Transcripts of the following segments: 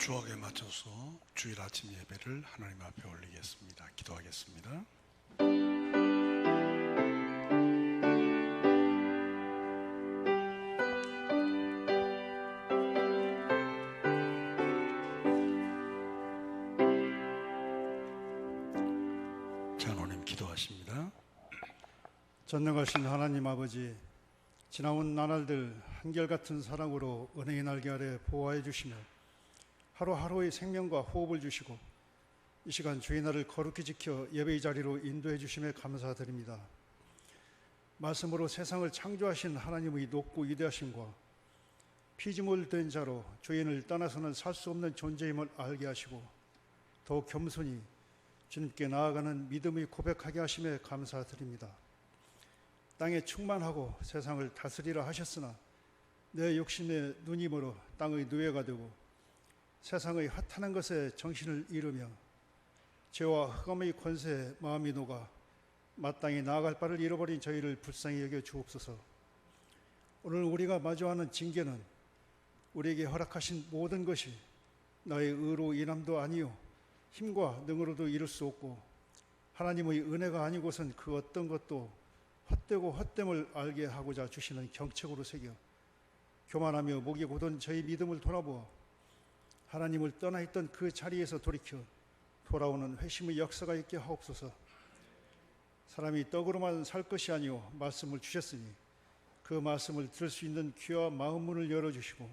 주옥에 맞춰서 주일 아침 예배를 하나님 앞에 올리겠습니다. 기도하겠습니다. 장로님 기도하십니다. 전능하신 하나님 아버지, 지나온 나날들 한결같은 사랑으로 은혜의 날개 아래 보호해 주시며 하루하루의 생명과 호흡을 주시고 이 시간 주의 날을 거룩히 지켜 예배의 자리로 인도해 주심에 감사드립니다. 말씀으로 세상을 창조하신 하나님의 높고 위대하심과 피조물 된 자로 주인을 떠나서는 살 수 없는 존재임을 알게 하시고 더욱 겸손히 주님께 나아가는 믿음의 고백하게 하심에 감사드립니다. 땅에 충만하고 세상을 다스리라 하셨으나 내 욕심의 눈이 멀어 땅의 노예가 되고 세상의 핫한 것에 정신을 잃으며 죄와 흑암의 권세에 마음이 녹아 마땅히 나아갈 바를 잃어버린 저희를 불쌍히 여겨 주옵소서. 오늘 우리가 마주하는 징계는 우리에게 허락하신 모든 것이 나의 의로 인함도 아니요 힘과 능으로도 이룰 수 없고 하나님의 은혜가 아니고선 그 어떤 것도 헛되고 헛됨을 알게 하고자 주시는 경책으로 새겨 교만하며 목이 고든 저희 믿음을 돌아보아 하나님을 떠나 있던 그 자리에서 돌이켜 돌아오는 회심의 역사가 있게 하옵소서. 사람이 떡으로만 살 것이 아니오 말씀을 주셨으니 그 말씀을 들을 수 있는 귀와 마음 문을 열어주시고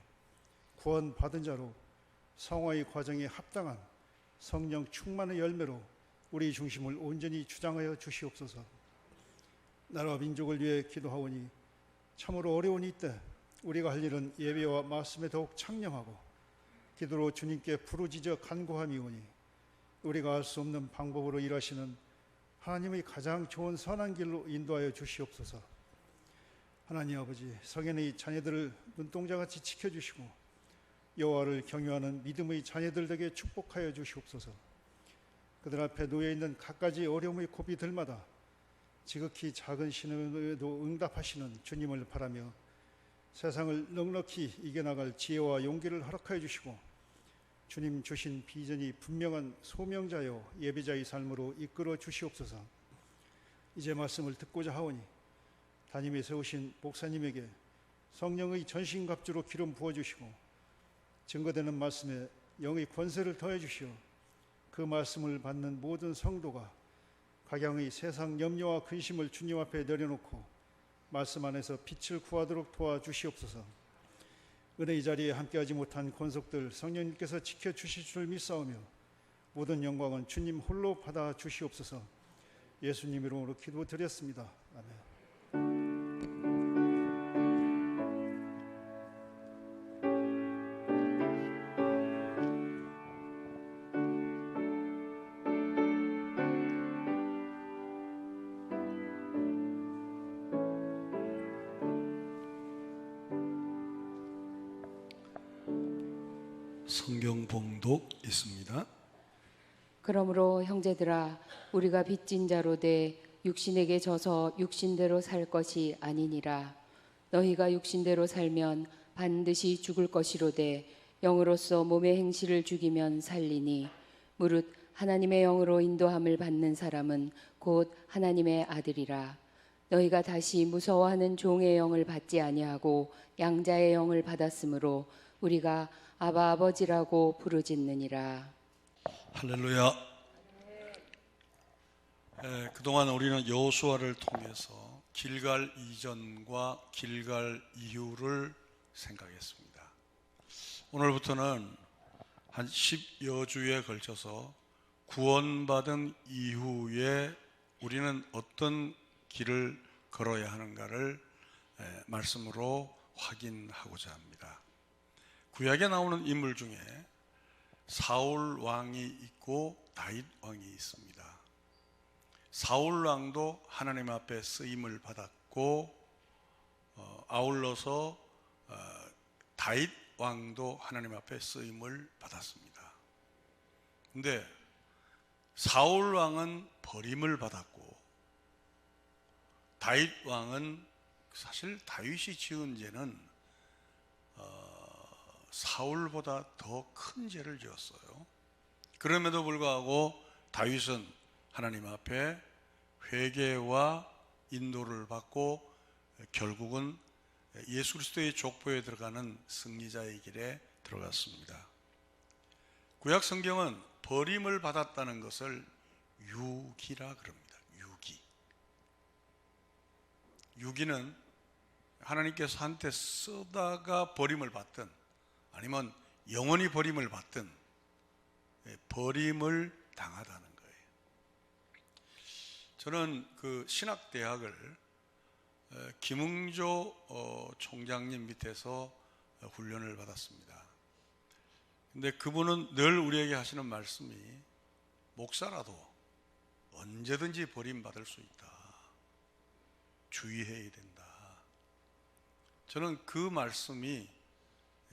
구원 받은 자로 성화의 과정에 합당한 성령 충만의 열매로 우리 중심을 온전히 주장하여 주시옵소서. 나라와 민족을 위해 기도하오니 참으로 어려운 이때 우리가 할 일은 예배와 말씀에 더욱 창념하고 기도로 주님께 부르짖어 간구함이오니 우리가 알 수 없는 방법으로 일하시는 하나님의 가장 좋은 선한 길로 인도하여 주시옵소서. 하나님 아버지, 성현의 자녀들을 눈동자같이 지켜주시고 여호와를 경유하는 믿음의 자녀들에게 축복하여 주시옵소서. 그들 앞에 놓여있는 갖가지 어려움의 고비들마다 지극히 작은 신음에도 응답하시는 주님을 바라며 세상을 넉넉히 이겨나갈 지혜와 용기를 허락하여 주시고 주님 주신 비전이 분명한 소명자요 예배자의 삶으로 이끌어 주시옵소서. 이제 말씀을 듣고자 하오니 담임에 세우신 목사님에게 성령의 전신갑주로 기름 부어주시고 증거되는 말씀에 영의 권세를 더해 주시어 그 말씀을 받는 모든 성도가 각양의 세상 염려와 근심을 주님 앞에 내려놓고 말씀 안에서 빛을 구하도록 도와주시옵소서. 은혜의 자리에 함께하지 못한 권속들 성령님께서 지켜주실 줄 믿사오며 모든 영광은 주님 홀로 받아 주시옵소서. 예수님 이름으로 기도드렸습니다. 아멘. 성경 봉독 있습니다. 그러므로 형제들아 우리가 빚진 자로 돼 육신에게 져서 육신대로 살 것이 아니니라. 너희가 육신대로 살면 반드시 죽을 것이로되 영으로서 몸의 행실을 죽이면 살리니 무릇 하나님의 영으로 인도함을 받는 사람은 곧 하나님의 아들이라. 너희가 다시 무서워하는 종의 영을 받지 아니하고 양자의 영을 받았으므로 우리가 아바 아버지라고 부르짖느니라. 할렐루야. 그동안 우리는 여호수아를 통해서 길갈 이전과 길갈 이후를 생각했습니다. 오늘부터는 한 10여 주에 걸쳐서 구원받은 이후에 우리는 어떤 길을 걸어야 하는가를 말씀으로 확인하고자 합니다. 구약에 나오는 인물 중에 사울 왕이 있고 다윗 왕이 있습니다. 사울 왕도 하나님 앞에 쓰임을 받았고 아울러서 다윗 왕도 하나님 앞에 쓰임을 받았습니다. 근데 사울 왕은 버림을 받았고 다윗 왕은 사실 다윗이 지은 죄는 사울보다 더 큰 죄를 지었어요. 그럼에도 불구하고 다윗은 하나님 앞에 회개와 인도를 받고 결국은 예수 그리스도의 족보에 들어가는 승리자의 길에 들어갔습니다. 구약 성경은 버림을 받았다는 것을 유기라 그럽니다. 유기는 하나님께서 한테 쓰다가 버림을 받든 아니면 영원히 버림을 받든 버림을 당하다는 거예요. 저는 그 신학대학을 김응조 총장님 밑에서 훈련을 받았습니다. 근데 그분은 늘 우리에게 하시는 말씀이 목사라도 언제든지 버림받을 수 있다. 주의해야 된다. 저는 그 말씀이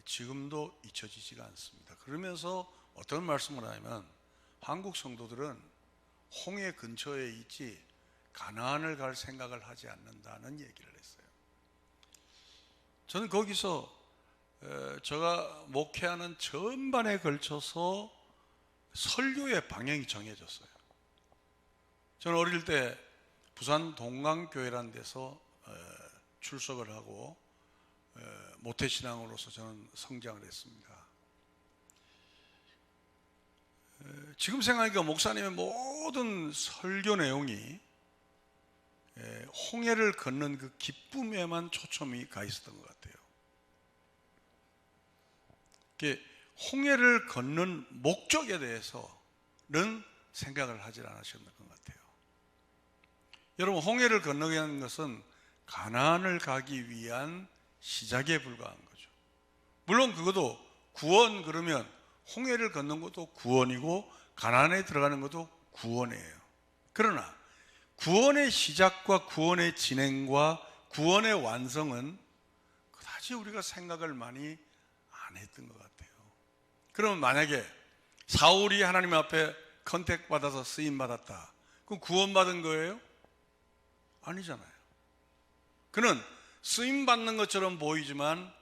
지금도 잊혀지지가 않습니다. 그러면서 어떤 말씀을 하냐면 한국 성도들은 홍해 근처에 있지 가나안을 갈 생각을 하지 않는다는 얘기를 했어요. 저는 거기서 제가 목회하는 전반에 걸쳐서 설교의 방향이 정해졌어요. 저는 어릴 때 부산 동강교회라는 데서 출석을 하고 모태신앙으로서 저는 성장을 했습니다. 지금 생각하니까 목사님의 모든 설교 내용이 홍해를 걷는 그 기쁨에만 초점이 가 있었던 것 같아요. 홍해를 걷는 목적에 대해서는 생각을 하지 않으셨던 것 같아요. 여러분, 홍해를 건너가는 것은 가나안을 가기 위한 시작에 불과한 거죠. 물론 그것도 구원, 그러면 홍해를 걷는 것도 구원이고 가나안에 들어가는 것도 구원이에요. 그러나 구원의 시작과 구원의 진행과 구원의 완성은 그다지 우리가 생각을 많이 안 했던 것 같아요. 그러면 만약에 사울이 하나님 앞에 컨택 받아서 쓰임 받았다, 그럼 구원받은 거예요? 아니잖아요. 그는 쓰임 받는 것처럼 보이지만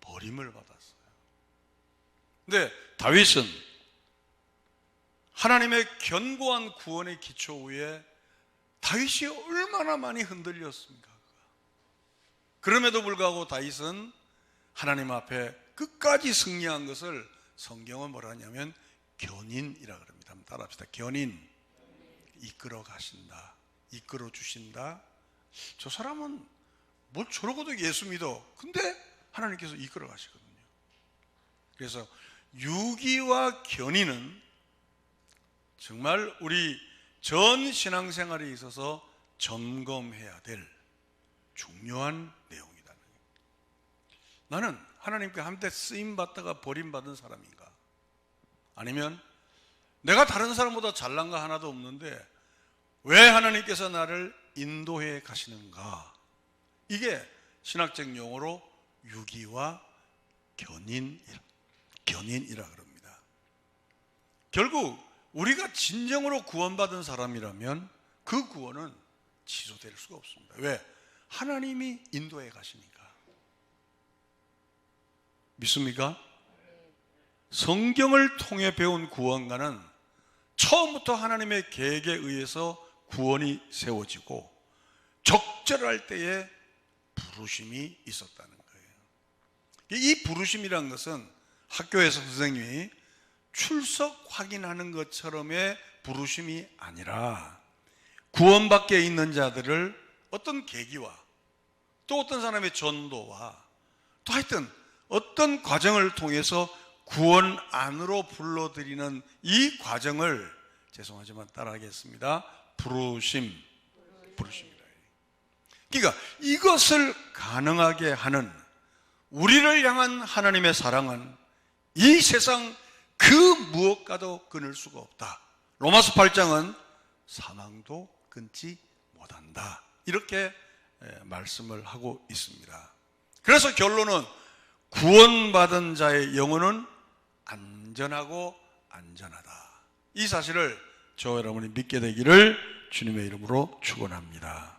버림을 받았어요. 근데 다윗은 하나님의 견고한 구원의 기초 위에 다윗이 얼마나 많이 흔들렸습니까? 그럼에도 불구하고 다윗은 하나님 앞에 끝까지 승리한 것을 성경은 뭐라 하냐면 견인이라 그럽니다. 한번 따라합시다. 견인. 이끌어 가신다, 이끌어 주신다. 저 사람은 뭘 저러고도 예수 믿어. 근데 하나님께서 이끌어 가시거든요. 그래서 유기와 견인은 정말 우리 전 신앙생활에 있어서 점검해야 될 중요한 내용이다. 나는 하나님께 한때 쓰임받다가 버림받은 사람인가? 아니면 내가 다른 사람보다 잘난 거 하나도 없는데 왜 하나님께서 나를 인도해 가시는가? 이게 신학적 용어로 유기와 견인이라 그럽니다. 결국 우리가 진정으로 구원받은 사람이라면 그 구원은 취소될 수가 없습니다. 왜? 하나님이 인도해 가시니까. 믿습니까? 성경을 통해 배운 구원과는 처음부터 하나님의 계획에 의해서 구원이 세워지고 적절할 때에 부르심이 있었다는 거예요. 이 부르심이란 것은 학교에서 선생님이 출석 확인하는 것처럼의 부르심이 아니라 구원밖에 있는 자들을 어떤 계기와 또 어떤 사람의 전도와 또 하여튼 어떤 과정을 통해서 구원 안으로 불러들이는 이 과정을, 죄송하지만 따라하겠습니다, 부르심이다. 그러니까 이것을 가능하게 하는 우리를 향한 하나님의 사랑은 이 세상 그 무엇과도 끊을 수가 없다. 로마서 8장은 사망도 끊지 못한다, 이렇게 말씀을 하고 있습니다. 그래서 결론은 구원받은 자의 영혼은 안전하고 안전하다. 이 사실을 저와 여러분이 믿게 되기를 주님의 이름으로 축원합니다.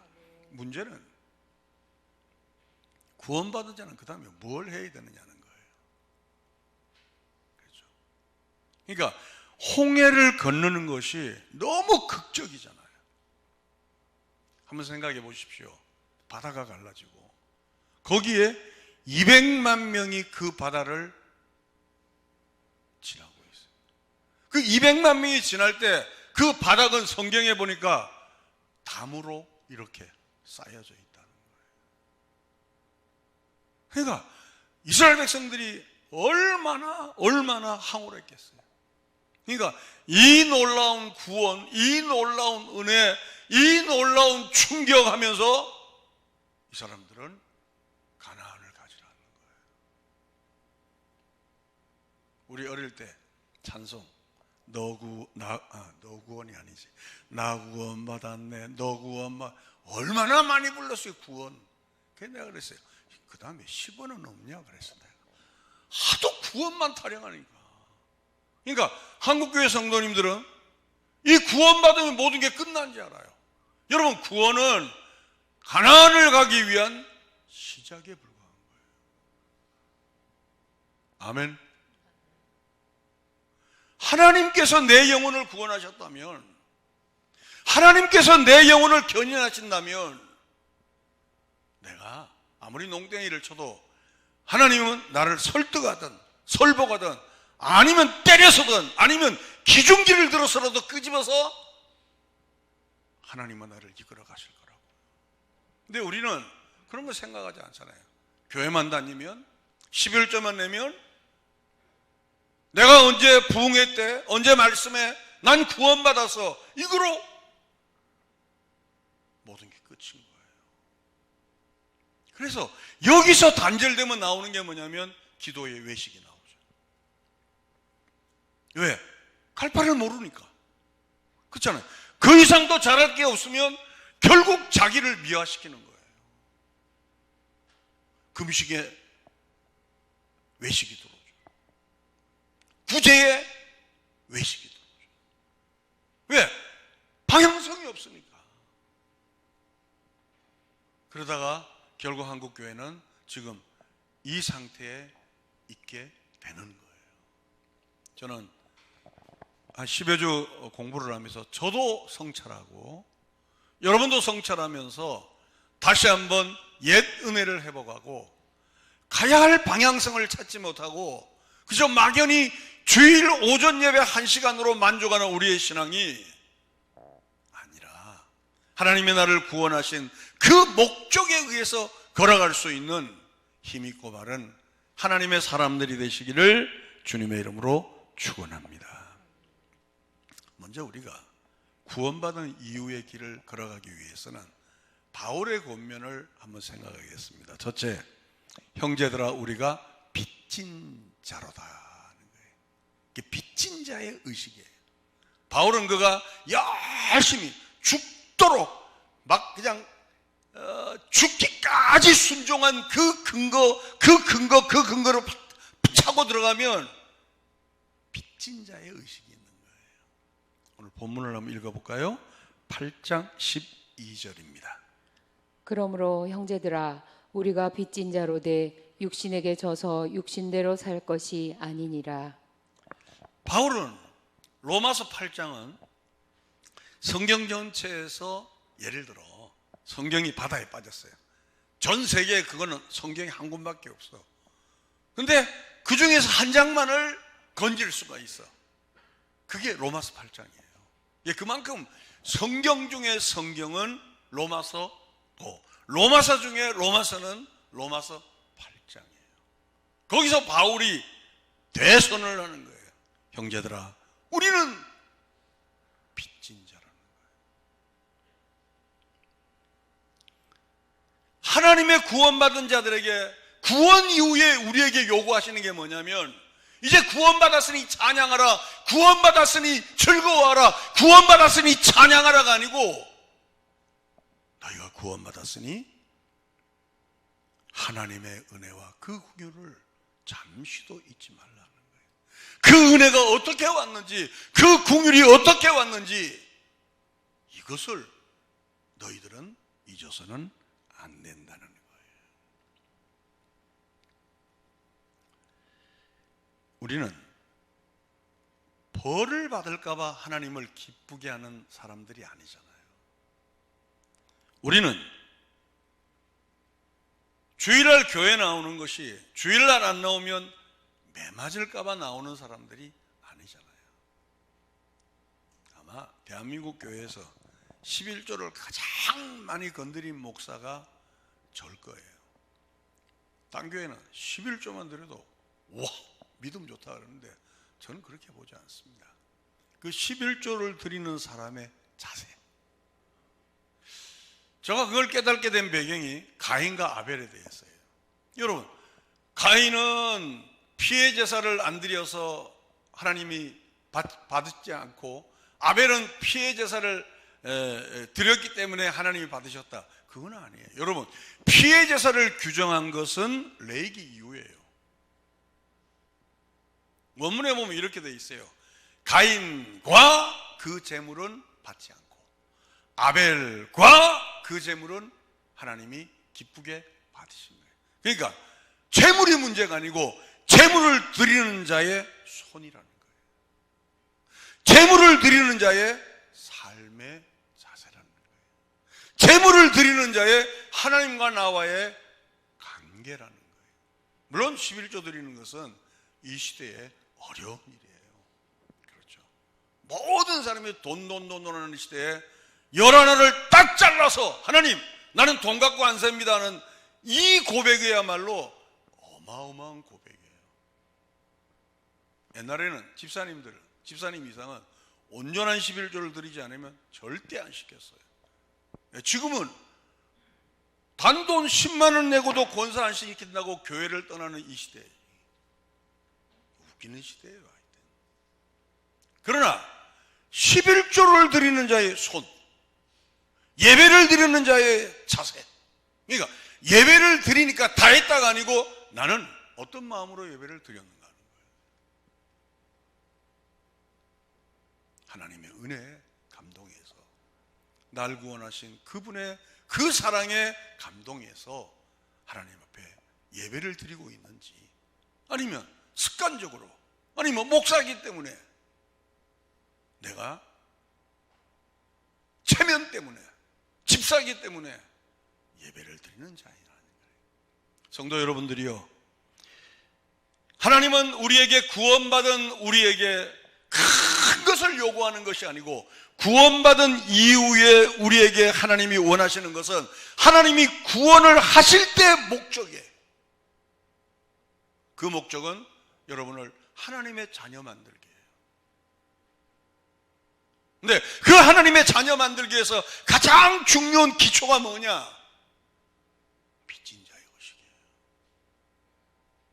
문제는 구원받은 자는 그 다음에 뭘 해야 되느냐는 거예요. 그러니까 홍해를 건너는 것이 너무 극적이잖아요. 한번 생각해 보십시오. 바다가 갈라지고 거기에 200만 명이 그 바다를 지나고 있어요. 그 200만 명이 지날 때 그 바닥은 성경에 보니까 담으로 이렇게 쌓여져 있다는 거예요. 그러니까 이스라엘 백성들이 얼마나 황홀했겠어요. 그러니까 이 놀라운 구원, 이 놀라운 은혜, 이 놀라운 충격하면서 이 사람들은 가나안을 가지라는 거예요. 우리 어릴 때 찬송 너 구원이 아니지 나 구원 받았네 너 구원 얼마나 많이 불렀어요. 구원. 그래서 내가 그랬어요. 그 다음에 10원은 없냐 그랬어요. 하도 구원만 타령하니까. 그러니까 한국교회 성도님들은 이 구원받으면 모든 게 끝난지 알아요. 여러분, 구원은 가나안을 가기 위한 시작에 불과한 거예요. 아멘. 하나님께서 내 영혼을 구원하셨다면, 하나님께서 내 영혼을 견인하신다면, 내가 아무리 농땡이를 쳐도 하나님은 나를 설득하든 설복하든 아니면 때려서든 아니면 기중기를 들어서라도 끄집어서 하나님은 나를 이끌어 가실 거라고. 근데 우리는 그런 거 생각하지 않잖아요. 교회만 다니면 11조만 내면 내가 언제 부흥회 때 언제 말씀에 난 구원받아서 이거로 모든 게 끝인 거예요. 그래서 여기서 단절되면 나오는 게 뭐냐면 기도의 외식이 나오죠. 왜? 갈 바를 모르니까. 그렇잖아요. 그 이상 더 잘할 게 없으면 결국 자기를 미화시키는 거예요. 금식에 외식이 들어오죠. 구제에 외식이 들어오죠. 왜? 방향성이 없으니까. 그러다가 결국 한국교회는 지금 이 상태에 있게 되는 거예요. 저는 한 10여 주 공부를 하면서 저도 성찰하고 여러분도 성찰하면서 다시 한번 옛 은혜를 회복하고 가야 할 방향성을 찾지 못하고 그저 막연히 주일 오전 예배 1시간으로 만족하는 우리의 신앙이 아니라 하나님의 나를 구원하신 그 목적에 의해서 걸어갈 수 있는 힘있고 바른 하나님의 사람들이 되시기를 주님의 이름으로 축원합니다. 먼저 우리가 구원받은 이후의 길을 걸어가기 위해서는 바울의 권면을 한번 생각하겠습니다. 첫째, 형제들아 우리가 빚진 자로다 하는 거예요. 이게 빚진 자의 의식이에요. 바울은 그가 열심히 죽도록 막 그냥 죽기까지 순종한 그 근거를 차고 들어가면 빚진 자의 의식이 있는 거예요. 오늘 본문을 한번 읽어볼까요? 8장 12절입니다. 그러므로 형제들아 우리가 빚진 자로 돼 육신에게 져서 육신대로 살 것이 아니니라. 바울은 로마서 8장은 성경 전체에서 예를 들어 성경이 바다에 빠졌어요. 전 세계에 그거는 성경이 한 권밖에 없어. 근데 그 중에서 한 장만을 건질 수가 있어. 그게 로마서 8장이에요. 예, 그만큼 성경 중에 성경은 로마서고 로마서 중에 로마서는 로마서 8장이에요. 거기서 바울이 대선을 하는 거예요. 형제들아, 우리는 빚진 자라는 거예요. 하나님의 구원받은 자들에게 구원 이후에 우리에게 요구하시는 게 뭐냐면 이제 구원받았으니 찬양하라, 구원받았으니 즐거워하라, 구원받았으니 찬양하라가 아니고 너희가 구원받았으니 하나님의 은혜와 그 긍휼을 잠시도 잊지 말라는 거예요. 그 은혜가 어떻게 왔는지, 그 긍휼이 어떻게 왔는지 이것을 너희들은 잊어서는 안 된다는 거예요. 우리는 벌을 받을까봐 하나님을 기쁘게 하는 사람들이 아니잖아요. 우리는 주일날 교회 나오는 것이 주일날 안 나오면 매 맞을까봐 나오는 사람들이 아니잖아요. 아마 대한민국 교회에서 11조를 가장 많이 건드린 목사가 절 거예요. 딴 교회는 11조만 드려도 와 믿음 좋다 그러는데 저는 그렇게 보지 않습니다. 그 11조를 드리는 사람의 자세, 제가 그걸 깨닫게 된 배경이 가인과 아벨에 대해서예요. 여러분, 가인은 피해 제사를 안 드려서 하나님이 받지 않고, 아벨은 피해 제사를 드렸기 때문에 하나님이 받으셨다. 그건 아니에요. 여러분, 피해 제사를 규정한 것은 레위기 이후예요. 원문에 보면 이렇게 돼 있어요. 가인과 그 제물은 받지 않고 아벨과 그 제물은 하나님이 기쁘게 받으신 거예요. 그러니까 제물이 문제가 아니고 제물을 드리는 자의 손이라는 거예요. 제물을 드리는 자의 삶의 자세라는 거예요. 제물을 드리는 자의 하나님과 나와의 관계라는 거예요. 물론 11조 드리는 것은 이 시대에 어려운 일이에요. 그렇죠. 모든 사람이 돈 하는 시대에 열 하나를 딱 잘라서 하나님 나는 돈 갖고 안 삽니다 하는 이 고백이야말로 어마어마한 고백이에요. 옛날에는 집사님 이상은 온전한 11조를 드리지 않으면 절대 안 시켰어요. 지금은 단돈 10만 원 내고도 권사 안 시킨다고 교회를 떠나는 이 시대에 웃기는 시대예요. 그러나 11조를 드리는 자의 손, 예배를 드리는 자의 자세, 그러니까 예배를 드리니까 다 했다가 아니고 나는 어떤 마음으로 예배를 드렸는가 하는 거예요. 하나님의 은혜에 감동해서 날 구원하신 그분의 그 사랑에 감동해서 하나님 앞에 예배를 드리고 있는지, 아니면 습관적으로, 아니면 목사이기 때문에 내가 체면 때문에, 집사이기 때문에 예배를 드리는 자이라는 거예요. 성도 여러분들이요, 하나님은 우리에게 구원받은 우리에게 큰 것을 요구하는 것이 아니고, 구원받은 이후에 우리에게 하나님이 원하시는 것은 하나님이 구원을 하실 때 목적이에요. 그 목적은 여러분을 하나님의 자녀 만들기예요. 근데 그 하나님의 자녀 만들기 위해서 가장 중요한 기초가 뭐냐? 빚진 자의 의식이에요.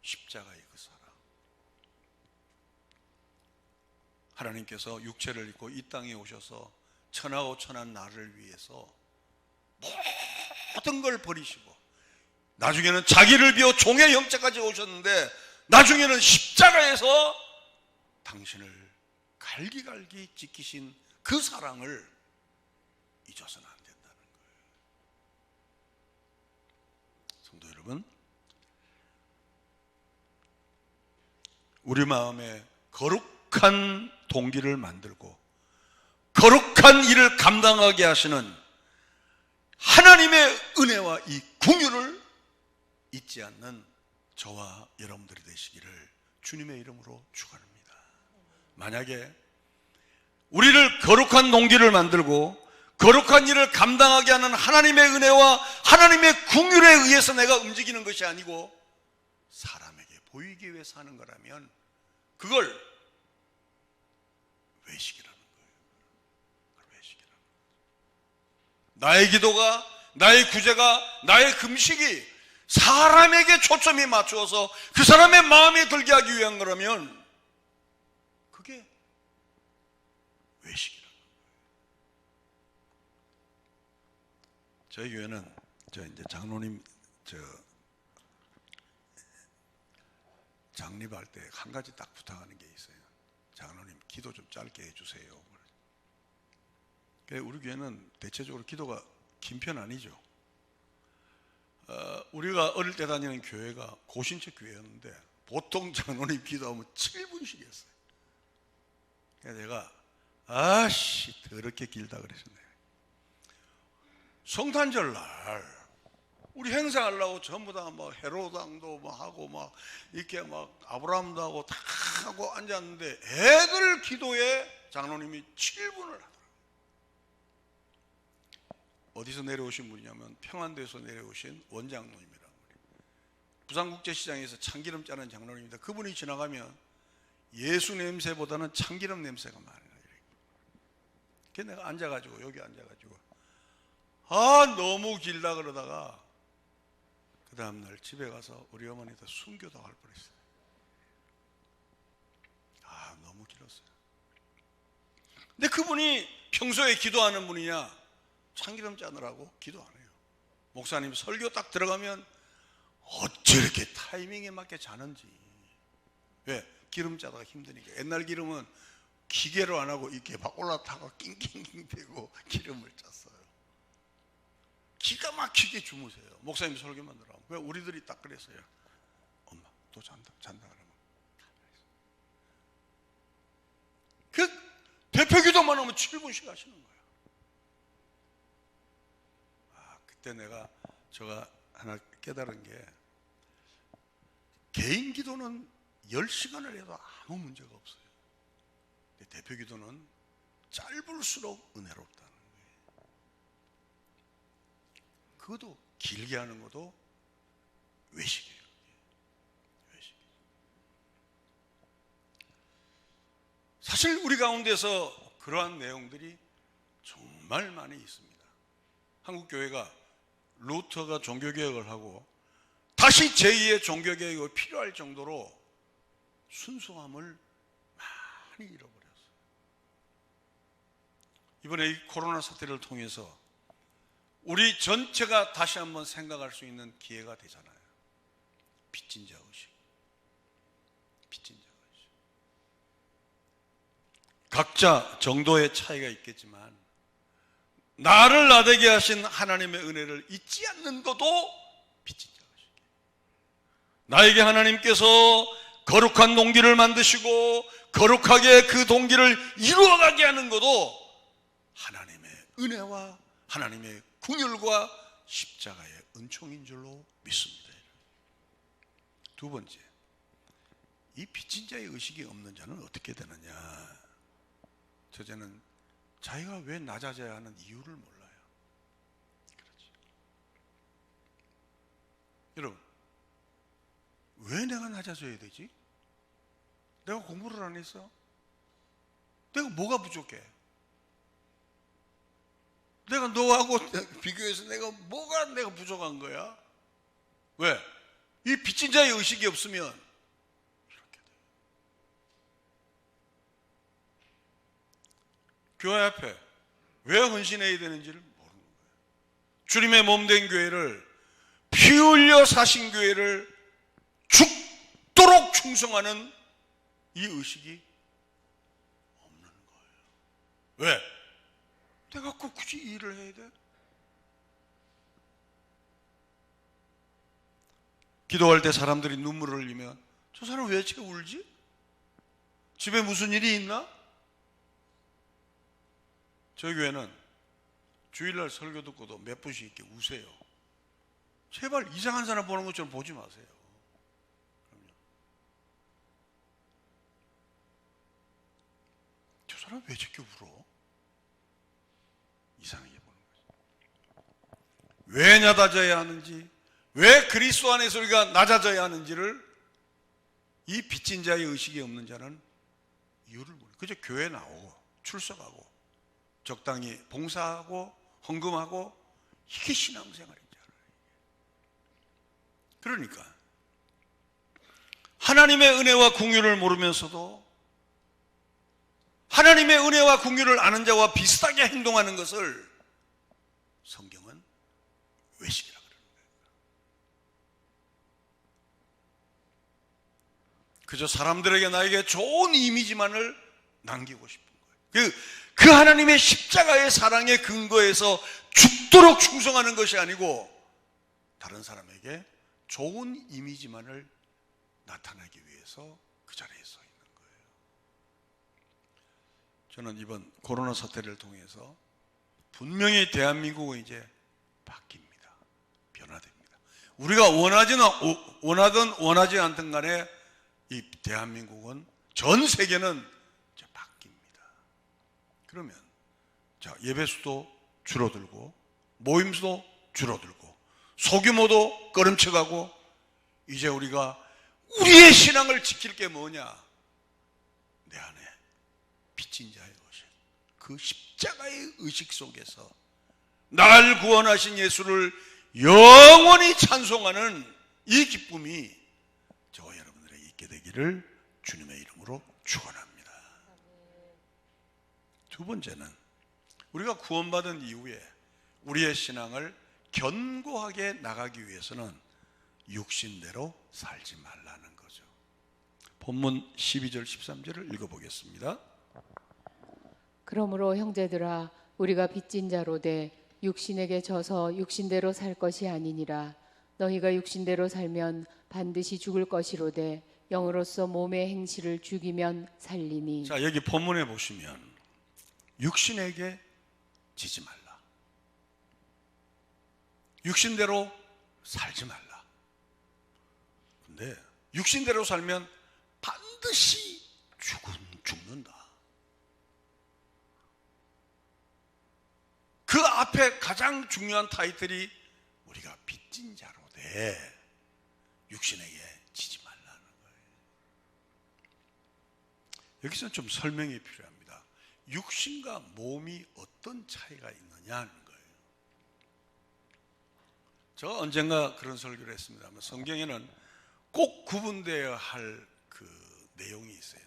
십자가의 그 사랑. 하나님께서 육체를 입고 이 땅에 오셔서 천하오천한 나를 위해서 모든 걸 버리시고, 나중에는 자기를 비워 종의 형체까지 오셨는데, 나중에는 십자가에서 당신을 갈기갈기 지키신 그 사랑을 잊어서는 안 된다는 거예요. 성도 여러분, 우리 마음에 거룩한 동기를 만들고 거룩한 일을 감당하게 하시는 하나님의 은혜와 이 긍휼을 잊지 않는 저와 여러분들이 되시기를 주님의 이름으로 축원합니다. 만약에 우리를 거룩한 동기를 만들고 거룩한 일을 감당하게 하는 하나님의 은혜와 하나님의 긍휼에 의해서 내가 움직이는 것이 아니고 사람에게 보이기 위해 사는 거라면 그걸 외식이라는 거예요. 그걸 외식이라는 거예요. 나의 기도가, 나의 구제가, 나의 금식이 사람에게 초점이 맞추어서 그 사람의 마음에 들게 하기 위한 거라면 그게 외식이라는 거예요. 저희 교회는 이제 장로님 장립할 때 한 가지 딱 부탁하는 게 있어요. 장로님 기도 좀 짧게 해주세요. 우리 교회는 대체적으로 기도가 긴 편 아니죠. 우리가 어릴 때 다니는 교회가 고신체 교회였는데 보통 장로님 기도하면 7분씩 했어요. 그래서 내가 아씨 더럽게 길다 그랬었네. 성탄절 날 우리 행사하려고 전부 다 뭐 헤로당도 뭐 하고 막 이렇게 막 아브라함도 하고 다 하고 앉았는데 애들 기도에 장로님이 7분을 하더라고요. 어디서 내려오신 분이냐면 평안도에서 내려오신 원장로님이라고. 부산국제시장에서 참기름 짜는 장로님입니다. 그분이 지나가면 예수 냄새보다는 참기름 냄새가 많아요. 그래서 내가 앉아가지고 여기 앉아가지고 너무 길다 그러다가 그 다음날 집에 가서 우리 어머니도 순교도 할 뻔했어요. 너무 길었어요. 근데 그분이 평소에 기도하는 분이냐? 참기름 짜느라고 기도 안 해요. 목사님 설교 딱 들어가면 어째 이렇게 타이밍에 맞게 자는지. 왜? 기름 짜다가 힘드니까. 옛날 기름은 기계로 안 하고 이렇게 막 올라타고 낑낑낑 대고 기름을 짰어요. 기가 막히게 주무세요. 목사님 설교만 들어가면. 왜? 우리들이 딱 그랬어요. 엄마 또 잔다 그러면. 그 대표 기도만 하면 7분씩 하시는 거예요. 그때 제가 하나 깨달은 게 개인 기도는 10시간을 해도 아무 문제가 없어요. 근데 대표 기도는 짧을수록 은혜롭다는 거예요. 그것도 길게 하는 것도 외식이에요. 외식. 사실 우리 가운데서 그러한 내용들이 정말 많이 있습니다. 한국교회가 루터가 종교개혁을 하고 다시 제2의 종교개혁이 필요할 정도로 순수함을 많이 잃어버렸어요. 이번에 이 코로나 사태를 통해서 우리 전체가 다시 한번 생각할 수 있는 기회가 되잖아요. 빚진 자 의식. 빚진 자 의식. 각자 정도의 차이가 있겠지만 나를 나되게 하신 하나님의 은혜를 잊지 않는 것도 빚진 자 의식이에요. 나에게 하나님께서 거룩한 동기를 만드시고 거룩하게 그 동기를 이루어가게 하는 것도 하나님의 은혜와 하나님의 긍휼과 십자가의 은총인 줄로 믿습니다. 두 번째, 이 빚진 자의 의식이 없는 자는 어떻게 되느냐? 첫째는 자기가 왜 낮아져야 하는 이유를 몰라요. 그렇지. 여러분, 왜 내가 낮아져야 되지? 내가 공부를 안 했어? 내가 뭐가 부족해? 내가 너하고 비교해서 내가 부족한 거야? 왜? 이 빚진 자의 의식이 없으면 이렇게 돼요. 교회 앞에 왜 헌신해야 되는지를 모르는 거예요. 주님의 몸된 교회를, 피 흘려 사신 교회를 죽도록 충성하는 이 의식이 없는 거예요. 왜? 내가 꼭 굳이 이 일을 해야 돼? 기도할 때 사람들이 눈물을 흘리면 저 사람 왜 이렇게 울지? 집에 무슨 일이 있나? 저희 교회는 주일날 설교 듣고도 몇 분씩 이렇게 우세요. 제발 이상한 사람 보는 것처럼 보지 마세요. 그럼요. 저 사람 왜 저렇게 울어? 이상하게 보는 거죠. 왜 낮아져야 하는지, 왜 그리스도 안에서 우리가 낮아져야 하는지를 이 빚진 자의 의식이 없는 자는 이유를 모르고 그저 교회 나오고 출석하고 적당히 봉사하고 헌금하고 이게 신앙생활인 줄 알아요. 그러니까 하나님의 은혜와 긍휼을 모르면서도 하나님의 은혜와 긍휼을 아는 자와 비슷하게 행동하는 것을 성경은 외식이라고 그러는 거예요. 그저 사람들에게 나에게 좋은 이미지만을 남기고 싶은 거예요. 그 하나님의 십자가의 사랑의 근거에서 죽도록 충성하는 것이 아니고 다른 사람에게 좋은 이미지만을 나타내기 위해서 그 자리에 서 있는 거예요. 저는 이번 코로나 사태를 통해서 분명히 대한민국은 이제 바뀝니다. 변화됩니다. 우리가 원하든 원하지 않든 간에 이 대한민국은, 전 세계는 이제 바뀝니다. 그러면 자, 예배 수도 줄어들고 모임 수도 줄어들고 소규모도 꺼름쳐가고, 이제 우리가 우리의 신앙을 지킬 게 뭐냐? 내 안에 빚진 자의 것이, 그 십자가의 의식 속에서 나를 구원하신 예수를 영원히 찬송하는 이 기쁨이 저와 여러분들에게 있게 되기를 주님의 이름으로 축원합니다. 두 번째는, 우리가 구원받은 이후에 우리의 신앙을 견고하게 나가기 위해서는 육신대로 살지 말라는 거죠. 본문 12절 13절을 읽어보겠습니다. 그러므로 형제들아 우리가 빚진 자로 돼 육신에게 져서 육신대로 살 것이 아니니라. 너희가 육신대로 살면 반드시 죽을 것이로되 영으로서 몸의 행실을 죽이면 살리니. 자, 여기 본문에 보시면 육신에게 지지 말라, 육신대로 살지 말라. 근데 육신대로 살면 반드시 죽는다. 그 앞에 가장 중요한 타이틀이 우리가 빚진 자로 돼 육신에게 지지 말라는 거예요. 여기서 좀 설명이 필요합니다. 육신과 몸이 어떤 차이가 있느냐 하는 거예요. 제가 언젠가 그런 설교를 했습니다만, 성경에는 꼭 구분되어야 할 그 내용이 있어요.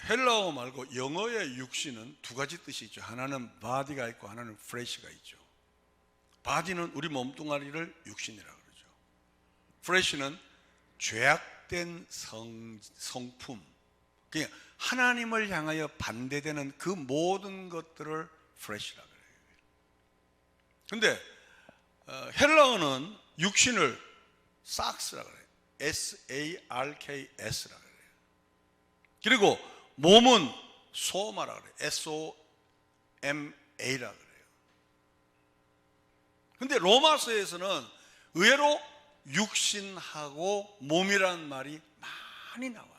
헬라어 말고 영어의 육신은 두 가지 뜻이 있죠. 하나는 body가 있고 하나는 flesh가 있죠. body는 우리 몸뚱아리를 육신이라고 그러죠. flesh는 죄악된 성품, 그냥 하나님을 향하여 반대되는 그 모든 것들을 flesh라고 그래요. 근데 헬라어는 육신을 sarks라고 그래요. sarks라고 그래요. 그리고 몸은 소마라고 그래요. soma라고 그래요. 근데 로마서에서는 의외로 육신하고 몸이라는 말이 많이 나와요.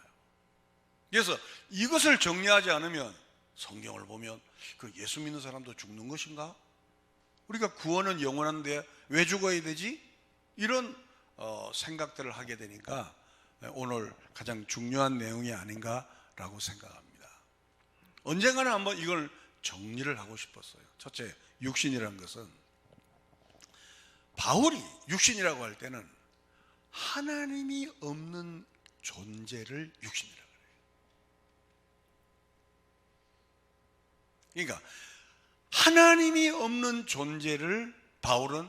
그래서 이것을 정리하지 않으면 성경을 보면 그 예수 믿는 사람도 죽는 것인가? 우리가 구원은 영원한데 왜 죽어야 되지? 이런 생각들을 하게 되니까 오늘 가장 중요한 내용이 아닌가라고 생각합니다. 언젠가는 한번 이걸 정리를 하고 싶었어요. 첫째, 육신이라는 것은, 바울이 육신이라고 할 때는 하나님이 없는 존재를 육신이라고 해요. 그러니까 하나님이 없는 존재를 바울은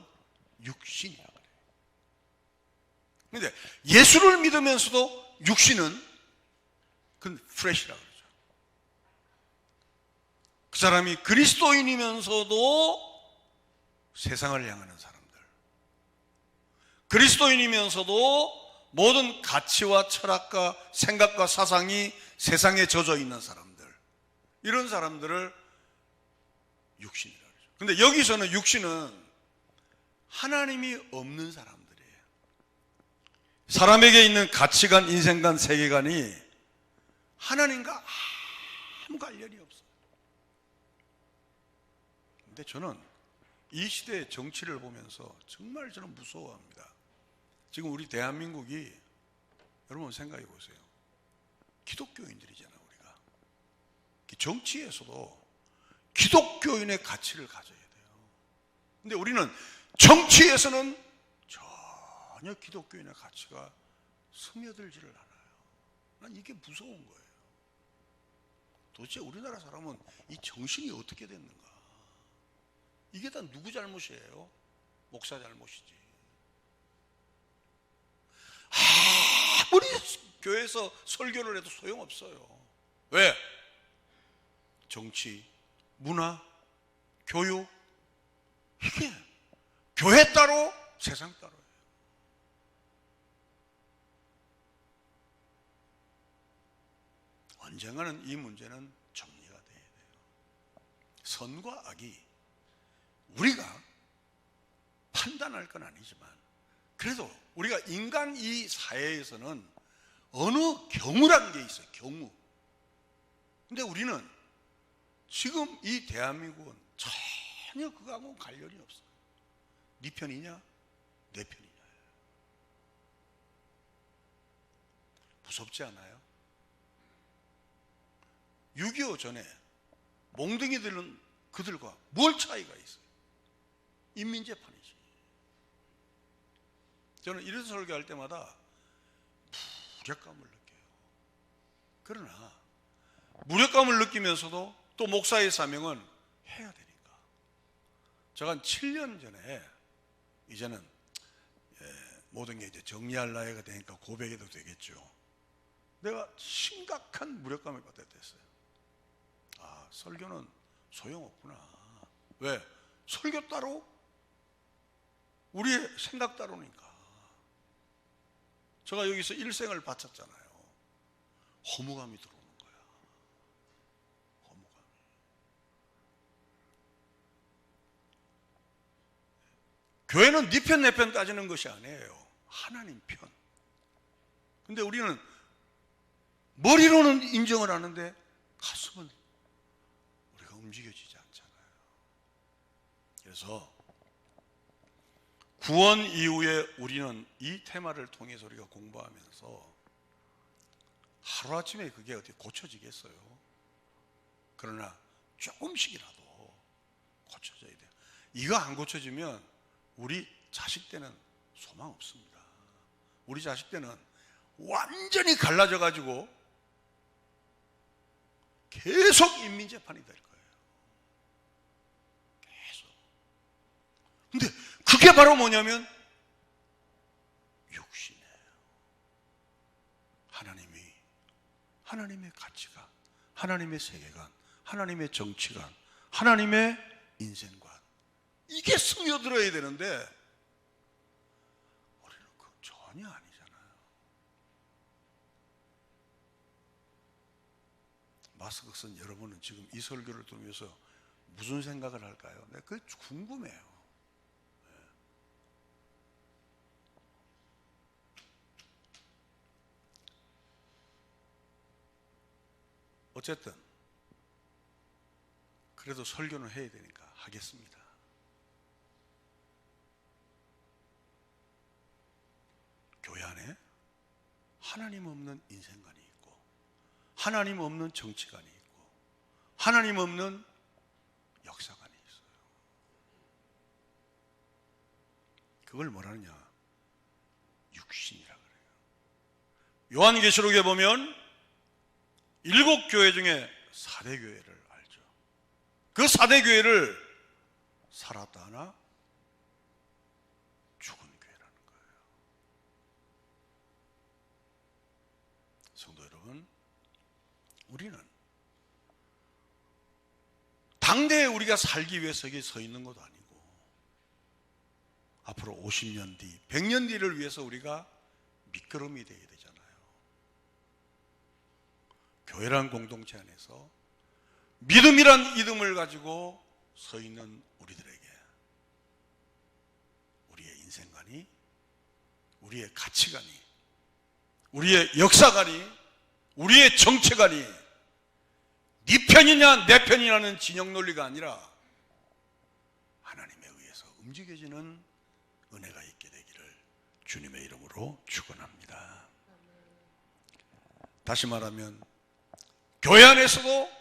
육신이라고 해요. 그런데 예수를 믿으면서도 육신은 그건 flesh라고 그러죠. 그 사람이 그리스도인이면서도 세상을 향하는 사람들, 그리스도인이면서도 모든 가치와 철학과 생각과 사상이 세상에 젖어 있는 사람들, 이런 사람들을 육신이라고 그러죠. 근데 여기서는 육신은 하나님이 없는 사람들이에요. 사람에게 있는 가치관, 인생관, 세계관이 하나님과 아무 관련이 없어요. 근데 저는 이 시대의 정치를 보면서 정말 저는 무서워합니다. 지금 우리 대한민국이, 여러분 생각해 보세요. 기독교인들이잖아, 우리가. 정치에서도 기독교인의 가치를 가져야 돼요. 근데 우리는 정치에서는 전혀 기독교인의 가치가 스며들지를 않아요. 난 이게 무서운 거예요. 도대체 우리나라 사람은 이 정신이 어떻게 됐는가? 이게 다 누구 잘못이에요? 목사 잘못이지. 아무리 교회에서 설교를 해도 소용없어요. 왜? 정치, 문화, 교육, 이게 교회 따로 세상 따로예요. 언젠가는 이 문제는 정리가 선과 악이 우리가 판단할 건 아니지만 그래도 우리가 인간 이 사회에서는 어느 경우라는 게 있어요. 경우. 근데 우리는 지금 이 대한민국은 전혀 그거하고는 관련이 없어요. 네 편이냐 내 편이냐. 무섭지 않아요? 6.25 전에 몽둥이들은 그들과 뭘 차이가 있어요? 인민재판이지. 저는 이런 설교할 때마다 무력감을 느껴요. 그러나 무력감을 느끼면서도 또 목사의 사명은 해야 되니까. 제가 한 7년 전에 이제는 모든 게 이제 정리할 나이가 되니까 고백해도 되겠죠. 내가 심각한 무력감을 받게 됐어요. 아, 설교는 소용없구나. 왜? 설교 따로? 우리의 생각 따로니까. 제가 여기서 일생을 바쳤잖아요. 허무감이 들어오는 거야. 허무감이. 교회는 네 편 내 편 따지는 것이 아니에요. 하나님 편. 근데 우리는 머리로는 인정을 하는데 가슴은 우리가 움직여지지 않잖아요. 그래서 구원 이후에 우리는 이 테마를 통해서 우리가 공부하면서 하루아침에 그게 어떻게 고쳐지겠어요? 그러나 조금씩이라도 고쳐져야 돼요. 이거 안 고쳐지면 우리 자식 때는 소망 없습니다. 우리 자식 때는 완전히 갈라져 가지고 계속 인민재판이 될 거예요. 계속. 근데 그게 바로 뭐냐면 육신이에요. 하나님의 가치관, 하나님의 세계관, 하나님의 정치관, 하나님의 인생관, 이게 스며들어야 되는데 우리는 그거 전혀 아니잖아요. 마스크 쓴 여러분은 지금 이 설교를 들으면서 무슨 생각을 할까요? 내가 그게 궁금해요. 어쨌든 그래도 설교는 해야 되니까 하겠습니다. 교회 안에 하나님 없는 인생관이 있고 하나님 없는 정치관이 있고 하나님 없는 역사관이 있어요. 그걸 뭐라느냐? 육신이라 그래요. 요한계시록에 보면 7교회 중에 4대 교회를 알죠. 그 4대 교회를 살았다 하나 죽은 교회라는 거예요. 성도 여러분, 우리는 당대에 우리가 살기 위해서 여기 서 있는 것도 아니고 앞으로 50년 뒤, 100년 뒤를 위해서 우리가 밑거름이 되어야 되잖아요. 교회란 공동체 안에서 믿음이란 이름을 가지고 서 있는 우리들에게 우리의 인생관이, 우리의 가치관이, 우리의 역사관이, 우리의 정체관이 네 편이냐 내 편이냐는 진영 논리가 아니라 하나님에 의해서 움직여지는 은혜가 있게 되기를 주님의 이름으로 축원합니다. 다시 말하면 교회 안에서도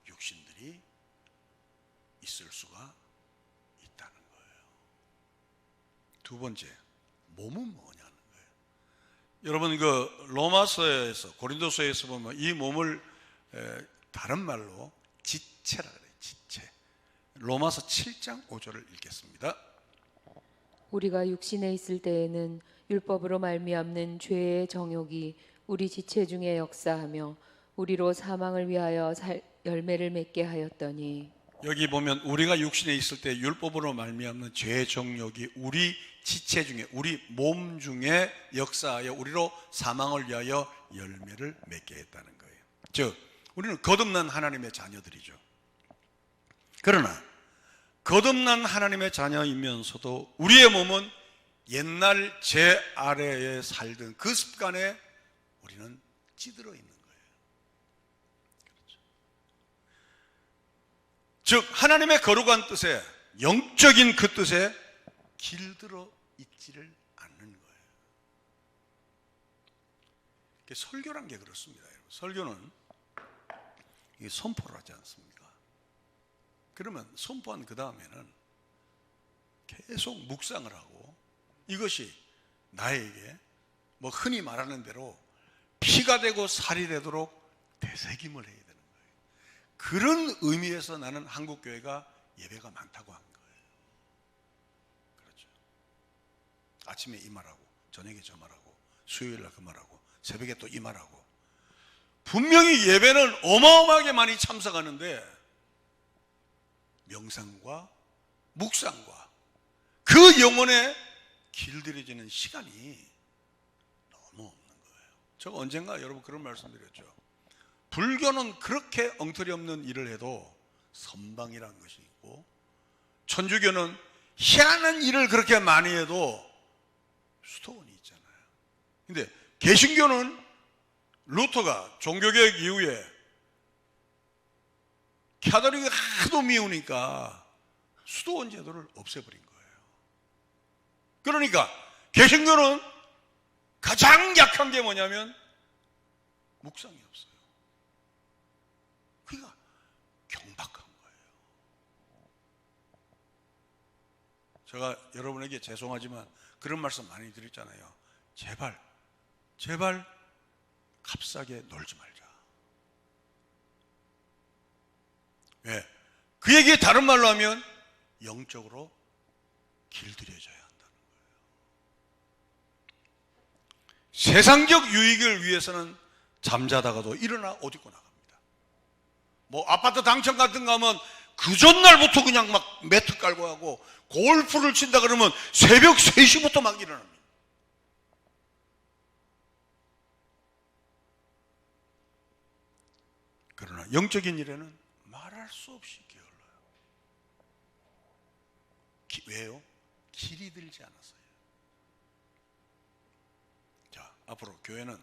육신들이 있을 수가 있다는 거예요. 두 번째, 몸은 뭐냐는 거예요. 여러분 그 로마서에서, 고린도서에서 보면 이 몸을 다른 말로 지체라 그래요. 지체. 로마서 7장 5절을 읽겠습니다. 우리가 육신에 있을 때에는 율법으로 말미암는 죄의 정욕이 우리 지체 중에 역사하며 우리로 사망을 위하여 열매를 맺게 하였더니, 여기 보면 우리가 육신에 있을 때 율법으로 말미암는 죄의 정욕이 우리 지체 중에, 우리 몸 중에 역사하여 우리로 사망을 위하여 열매를 맺게 했다는 거예요. 즉 우리는 거듭난 하나님의 자녀들이죠. 그러나 거듭난 하나님의 자녀이면서도 우리의 몸은 옛날 제 아래에 살던 그 습관에 우리는 찌들어 있는 거예요. 그렇죠. 즉 하나님의 거룩한 뜻에, 영적인 그 뜻에 길들어 있지를 않는 거예요. 설교란 게 그렇습니다. 설교는 이게 선포를 하지 않습니까? 그러면 선포한 그 다음에는 계속 묵상을 하고 이것이 나에게 뭐 흔히 말하는 대로 피가 되고 살이 되도록 되새김을 해야 되는 거예요. 그런 의미에서 나는 한국교회가 예배가 많다고 한 거예요. 그렇죠. 아침에 이 말하고 저녁에 저 말하고 수요일날 그 말하고 새벽에 또 이 말하고, 분명히 예배는 어마어마하게 많이 참석하는데 명상과 묵상과 그 영혼에 길들여지는 시간이 너무 없는 거예요. 제가 언젠가 여러분 그런 말씀드렸죠. 불교는 그렇게 엉터리 없는 일을 해도 선방이라는 것이 있고, 천주교는 희한한 일을 그렇게 많이 해도 수도원이 있잖아요. 근데 개신교는 루터가 종교개혁 이후에 카톨릭이 하도 미우니까 수도원 제도를 없애버린 거예요. 그러니까 개신교는 가장 약한 게 뭐냐면 묵상이 없어요. 그러니까 경박한 거예요. 제가 여러분에게 죄송하지만 그런 말씀 많이 드렸잖아요. 제발 값싸게 놀지 말자. 왜? 그 얘기 다른 말로 하면 영적으로 길들여져야 한다는 거예요. 세상적 유익을 위해서는 잠자다가도 일어나 옷 입고 나갑니다. 뭐 아파트 당첨 같은 거 하면 그 전날부터 그냥 막 매트 깔고 하고, 골프를 친다 그러면 새벽 3시부터 막 일어납니다. 그러나 영적인 일에는 말할 수 없이 게을러요. 왜요? 길이 들지 않았어요. 자, 앞으로 교회는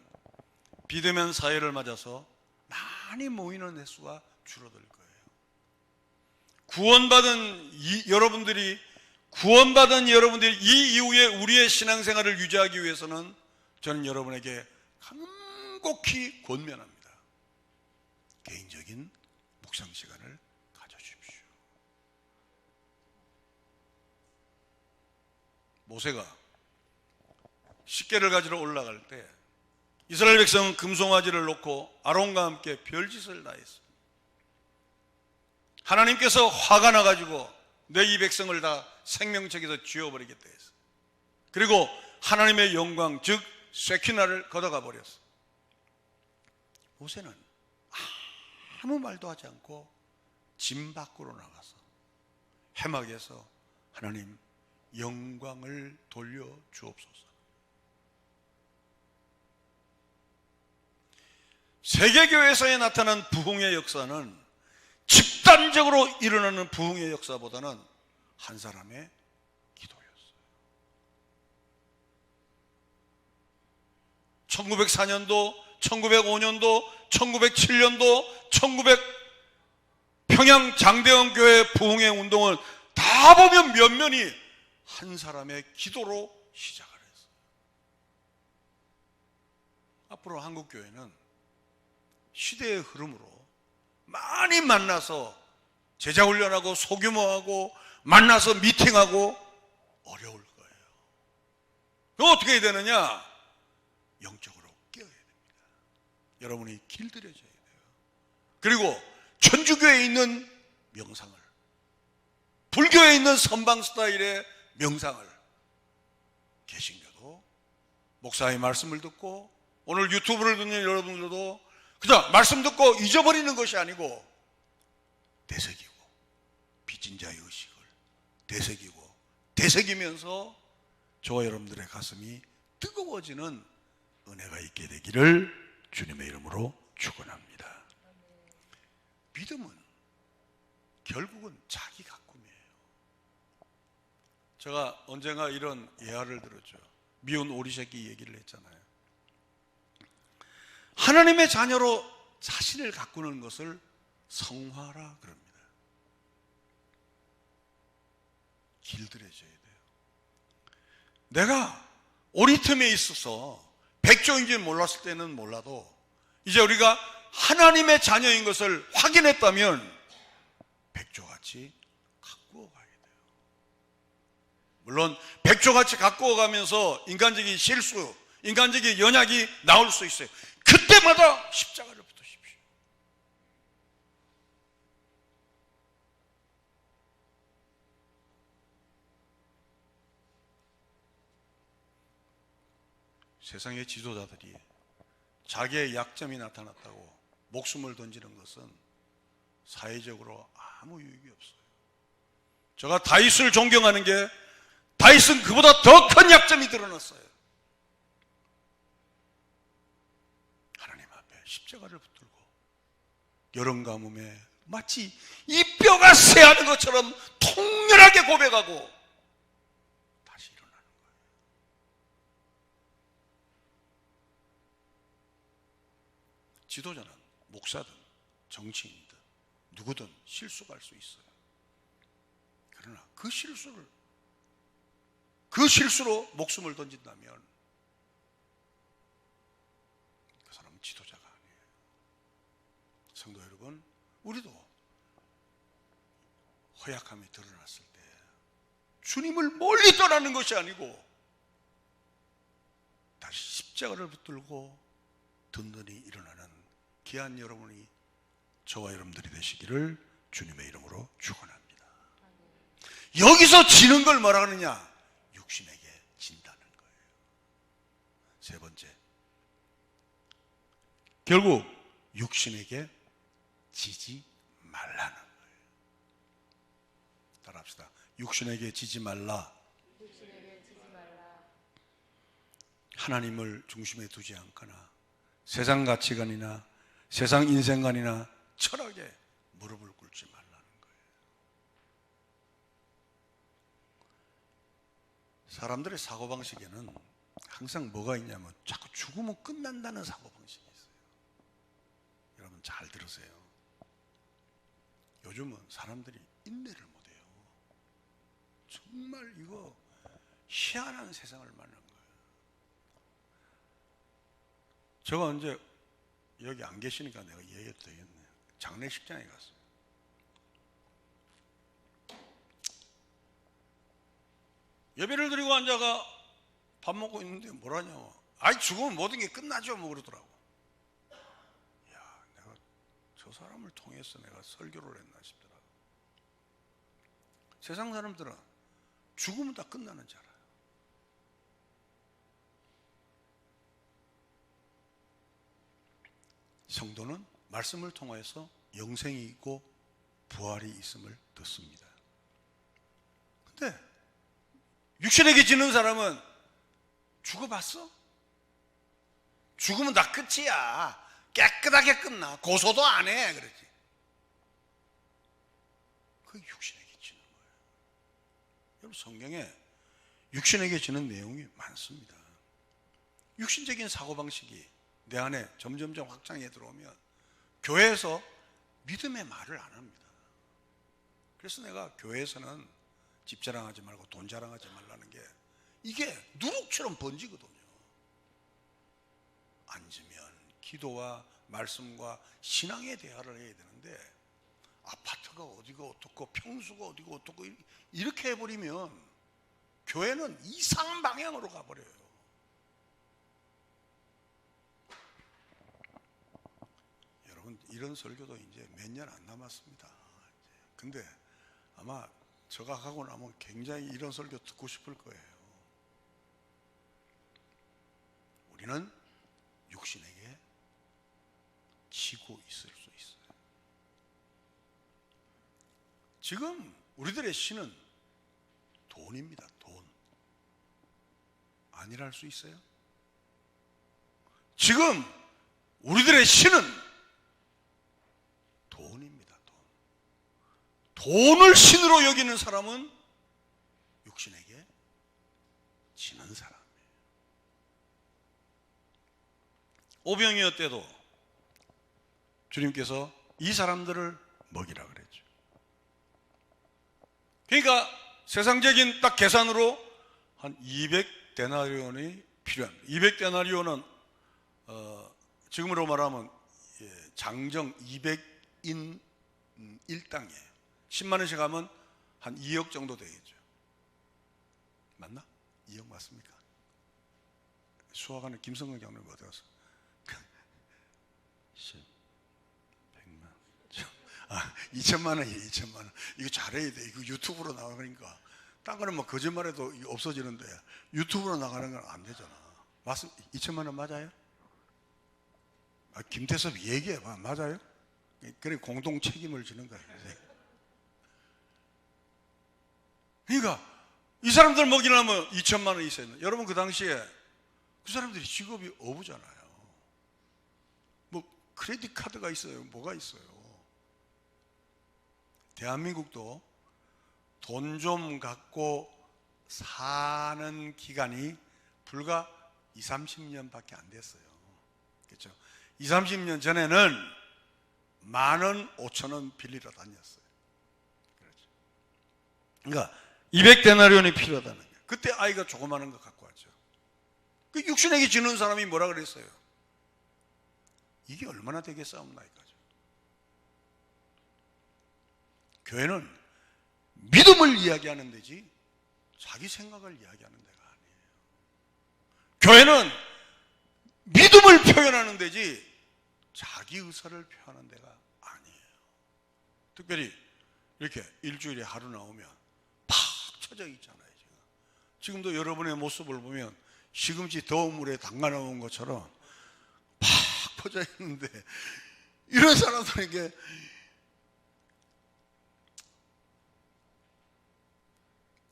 비대면 사회를 맞아서 많이 모이는 횟수가 줄어들 거예요. 구원받은 여러분들이 이 이후에 우리의 신앙생활을 유지하기 위해서는 저는 여러분에게 간곡히 권면합니다. 개인적인 묵상 시간을 가져주십시오. 모세가 십계를 가지러 올라갈 때 이스라엘 백성은 금송아지를 놓고 아론과 함께 별짓을 다 했습니다. 하나님께서 화가 나가지고 내 이 백성을 다 생명책에서 쥐어버리겠다 했어요. 그리고 하나님의 영광, 즉 쉐키나를 걷어가 버렸어요. 모세는 아무 말도 하지 않고 진 밖으로 나가서 해막에서 하나님 영광을 돌려 주옵소서. 세계교회에서에 나타난 부흥의 역사는 집단적으로 일어나는 부흥의 역사보다는 한 사람의 기도였어요. 1904년도, 1905년도, 1907년도, 1900 평양 장대원 교회 부흥의 운동은 다 보면 면면이 한 사람의 기도로 시작을 했어요. 앞으로 한국교회는 시대의 흐름으로 많이 만나서 제자훈련하고 소규모하고 만나서 미팅하고 어려울 거예요. 그럼 어떻게 해야 되느냐? 영적으로 깨어야 됩니다. 여러분이 길들여져야 돼요. 그리고 천주교에 있는 명상을, 불교에 있는 선방 스타일의 명상을, 개신교도 목사의 말씀을 듣고 오늘 유튜브를 듣는 여러분들도 그냥 말씀 듣고 잊어버리는 것이 아니고 되새기고 빚진 자의 의식을 되새기고 되새기면서 저와 여러분들의 가슴이 뜨거워지는 은혜가 있게 되기를 주님의 이름으로 축원합니다. 믿음은 결국은 자기 가꿈이에요. 제가 언젠가 이런 예화를 들었죠. 미운 오리 새끼 얘기를 했잖아요. 하나님의 자녀로 자신을 가꾸는 것을 성화라 그럽니다. 길들여져야 돼요. 내가 오리 틈에 있어서 백조인지 몰랐을 때는 몰라도 이제 우리가 하나님의 자녀인 것을 확인했다면 백조같이 가꾸어 가야 돼요. 물론 백조같이 가꾸어 가면서 인간적인 실수, 인간적인 연약이 나올 수 있어요. 그때마다 십자가를 붙으십시오. 세상의 지도자들이 자기의 약점이 나타났다고 목숨을 던지는 것은 사회적으로 아무 유익이 없어요. 제가 다윗을 존경하는 게 다윗은 그보다 더 큰 약점이 드러났어요. 하나님 앞에 십자가를 붙들고 여름 가뭄에 마치 이 뼈가 쇠하는 것처럼 통렬하게 고백하고 다시 일어나는 거예요. 지도자는 목사든 정치인이든 누구든 실수가 할 수 있어요. 그러나 그 실수로 목숨을 던진다면 그 사람은 지도자가 아니에요. 성도 여러분, 우리도 허약함이 드러났을 때 주님을 멀리 떠나는 것이 아니고 다시 십자가를 붙들고 든든히 일어나는 귀한 여러분이 저와 여러분들이 되시기를 주님의 이름으로 축원합니다. 여기서 지는 걸 뭐라 하느냐? 육신에게 진다는 거예요. 세 번째, 결국 육신에게 지지 말라는 거예요. 따라합시다. 육신에게 지지 말라. 하나님을 중심에 두지 않거나 세상 가치관이나 세상 인생관이나 철학에 무릎을 꿇지 말라는 거예요. 사람들의 사고방식에는 항상 뭐가 있냐면 자꾸 죽으면 끝난다는 사고방식이 있어요. 여러분 잘 들으세요. 요즘은 사람들이 인내를 못해요. 정말 이거 희한한 세상을 만난 거예요. 제가 언제 여기 안 계시니까 내가 얘기해도 되겠네요. 장례식장에 갔어요. 예배를 드리고 앉아가 밥 먹고 있는데 뭐라냐고. 아이 죽으면 모든 게 끝나죠 뭐 그러더라고. 야, 내가 저 사람을 통해서 내가 설교를 했나 싶더라고. 세상 사람들은 죽으면 다 끝나는 줄 알아요. 성도는 말씀을 통해서 영생이 있고 부활이 있음을 듣습니다. 근데 육신에게 지는 사람은 죽어봤어? 죽으면 다 끝이야. 깨끗하게 끝나. 고소도 안 해. 그러지. 그게 육신에게 지는 거예요. 여러분 성경에 육신에게 지는 내용이 많습니다. 육신적인 사고방식이 내 안에 점점점 확장해 들어오면 교회에서 믿음의 말을 안 합니다. 그래서 내가 교회에서는 집 자랑하지 말고 돈 자랑하지 말라는 게 이게 누룩처럼 번지거든요. 앉으면 기도와 말씀과 신앙의 대화를 해야 되는데 아파트가 어디가 어떻고 평수가 어디가 어떻고 이렇게 해버리면 교회는 이상한 방향으로 가버려요. 이런 설교도 이제 몇 년 안 남았습니다. 근데 아마 저가 가고 나면 굉장히 이런 설교 듣고 싶을 거예요. 우리는 육신에게 지고 있을 수 있어요. 지금 우리들의 신은 돈입니다. 돈. 아니랄 수 있어요? 지금 우리들의 신은 돈입니다. 돈을 신으로 여기는 사람은 육신에게 지는 사람이에요. 오병이어 때도 주님께서 이 사람들을 먹이라 그랬죠. 그러니까 세상적인 딱 계산으로 한 200데나리온이 필요합니다. 200데나리온은 지금으로 말하면 장정 200인 1당이에요. 10만 원씩 하면 한 2억 정도 되겠죠. 맞나? 2억 맞습니까? 수학하는 김성근 장로님 어디 갔어? 10, 100만. 2천만 원이에요. 2천만 원. 이거 잘해야 돼. 이거 유튜브로 나가니까. 딴 거는 뭐 거짓말해도 없어지는데 유튜브로 나가는 건 안 되잖아. 맞습니까? 2천만 원 맞아요? 김태섭 얘기해봐. 맞아요? 그래 공동 책임을 지는 거예요. 그러니까 이 사람들 먹이려면 2천만 원 있어야 돼요. 여러분 그 당시에 그 사람들이 직업이 어부잖아요. 뭐 크레딧 카드가 있어요. 뭐가 있어요. 대한민국도 돈 좀 갖고 사는 기간이 불과 20, 30년밖에 안 됐어요. 그렇죠? 20, 30년 전에는 10,000원, 5,000원 빌리러 다녔어요. 그렇죠? 그러니까 200데나리온이 필요하다는 거예요. 그때 아이가 조그마한 거 갖고 왔죠. 그 육신에게 지는 사람이 뭐라 그랬어요? 이게 얼마나 되겠사옵나이까죠. 교회는 믿음을 이야기하는 데지 자기 생각을 이야기하는 데가 아니에요. 교회는 믿음을 표현하는 데지 자기 의사를 표현하는 데가 아니에요. 특별히 이렇게 일주일에 하루 나오면 팍 쳐져 있잖아요. 지금도 여러분의 모습을 보면 시금치 더운 물에 담가 놓은 것처럼 팍 퍼져 있는데 이런 사람들에게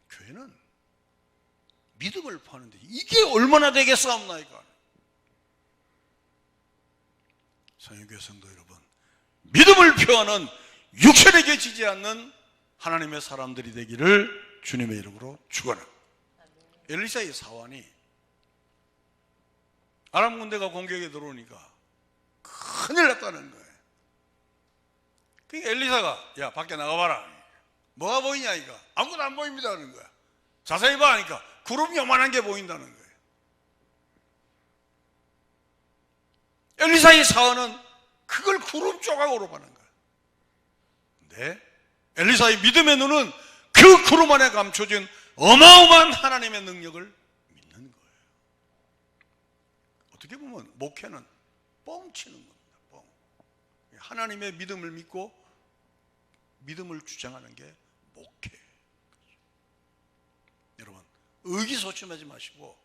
교회는 믿음을 파는데 이게 얼마나 되겠사옵나이까. 성형교회 성도 여러분, 믿음을 표하는 육신에게 지지 않는 하나님의 사람들이 되기를 주님의 이름으로 축원합니다. 엘리사의 사환이 아람 군대가 공격에 들어오니까 큰일 났다는 거예요. 그러니까 엘리사가 야 밖에 나가봐라. 뭐가 보이냐 이거. 아무것도 안 보입니다 하는 거야. 자세히 봐 하니까 구름 요만한 게 보인다는 거예요. 엘리사의 사원은 그걸 구름 조각으로 보는 거예요. 근데 엘리사의 믿음의 눈은 그 구름 안에 감춰진 어마어마한 하나님의 능력을 믿는 거예요. 어떻게 보면 목회는 뻥치는 겁니다. 뻥. 하나님의 믿음을 믿고 믿음을 주장하는 게 목회. 여러분 의기소침하지 마시고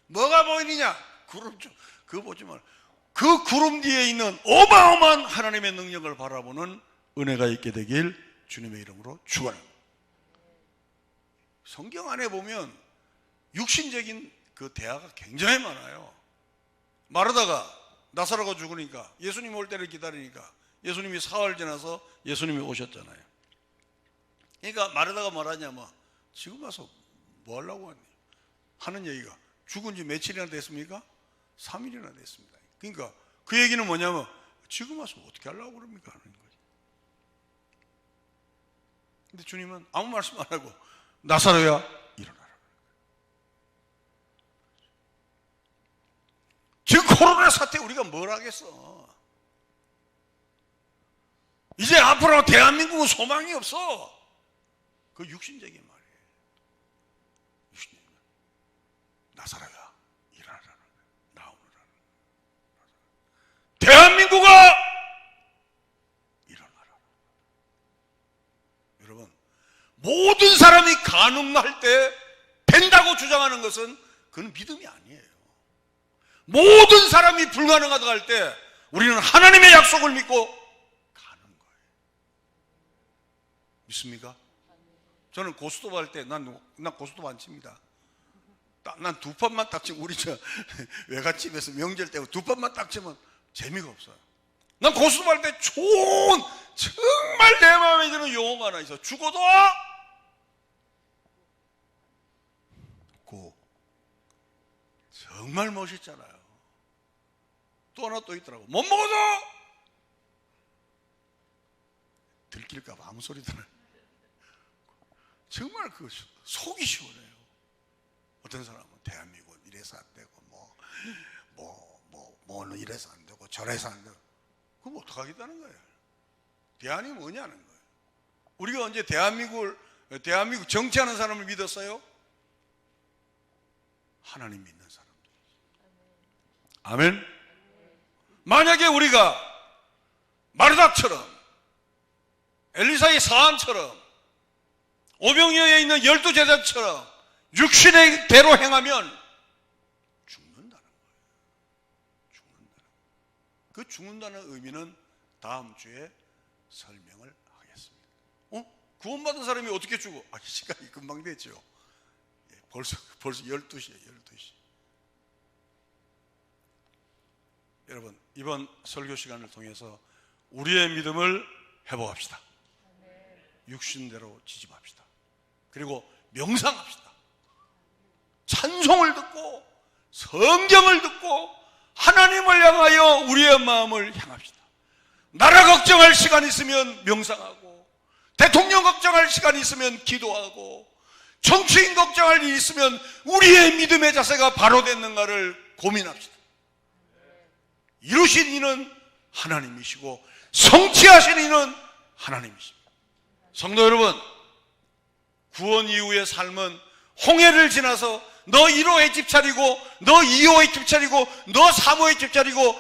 뭐가 보이느냐? 구름 좀 그거 보지 말고 그 구름 뒤에 있는 어마어마한 하나님의 능력을 바라보는 은혜가 있게 되길 주님의 이름으로 축원합니다. 성경 안에 보면 육신적인 그 대화가 굉장히 많아요. 마르다가 나사로가 죽으니까 예수님 올 때를 기다리니까 예수님이 사흘 지나서 예수님이 오셨잖아요. 그러니까 마르다가 말하냐면 지금 와서 뭐 하려고 하니? 하는 얘기가 죽은 지 며칠이나 됐습니까? 3일이나 됐습니다. 그러니까 그 얘기는 뭐냐면 지금 와서 어떻게 하려고 그럽니까? 하는 거지. 근데 주님은 아무 말씀 안 하고 나사로야 일어나라. 지금 코로나 사태 우리가 뭘 하겠어? 이제 앞으로 대한민국은 소망이 없어. 그 육신적인 말이에요. 육신적인 말. 나사로야 일어나라. 나오너라. 대한민국아 일어나라. 여러분 모든 사람이 가늠할 때 된다고 주장하는 것은 그건 믿음이 아니에요. 모든 사람이 불가능하다고 할 때 우리는 하나님의 약속을 믿고 가는 거예요. 믿습니까? 저는 고스톱 할 때 난 고스톱 안 칩니다. 난 두 판만 딱 치면 우리 저 외갓집에서 명절 때 두 판만 딱 치면 재미가 없어요. 난 고스톱할 때 좋은 정말 내 마음에 드는 용어가 하나 있어. 죽어도 고. 정말 멋있잖아요. 또 하나 또 있더라고. 못 먹어도 들킬까 봐 아무 소리도 안. 정말 그 속이 시원해요. 어떤 사람은 대한민국은 이래서 안 되고 뭐는 이래서 안 되고 저래서 안 되고. 그럼 어떡하겠다는 거예요? 대안이 뭐냐는 거예요. 우리가 언제 대한민국 정치하는 사람을 믿었어요? 하나님 믿는 사람들. 아멘. 만약에 우리가 마르닥처럼 엘리사의 사안처럼 오병이어에 있는 12제자처럼 육신의 대로 행하면 죽는다는 거예요. 그 죽는다는 의미는 다음 주에 설명을 하겠습니다. 구원받은 사람이 어떻게 죽어? 시간이 금방 됐죠. 벌써 12시에 12시. 여러분, 이번 설교 시간을 통해서 우리의 믿음을 회복합시다. 육신대로 지집합시다. 그리고 명상합시다. 찬송을 듣고 성경을 듣고 하나님을 향하여 우리의 마음을 향합시다. 나라 걱정할 시간 있으면 명상하고, 대통령 걱정할 시간 있으면 기도하고, 정치인 걱정할 일 있으면 우리의 믿음의 자세가 바로 됐는가를 고민합시다. 이루신 이는 하나님이시고 성취하신 이는 하나님이십니다. 성도 여러분, 구원 이후의 삶은 홍해를 지나서 너 1호의 집 차리고, 너 2호의 집 차리고, 너 3호의 집 차리고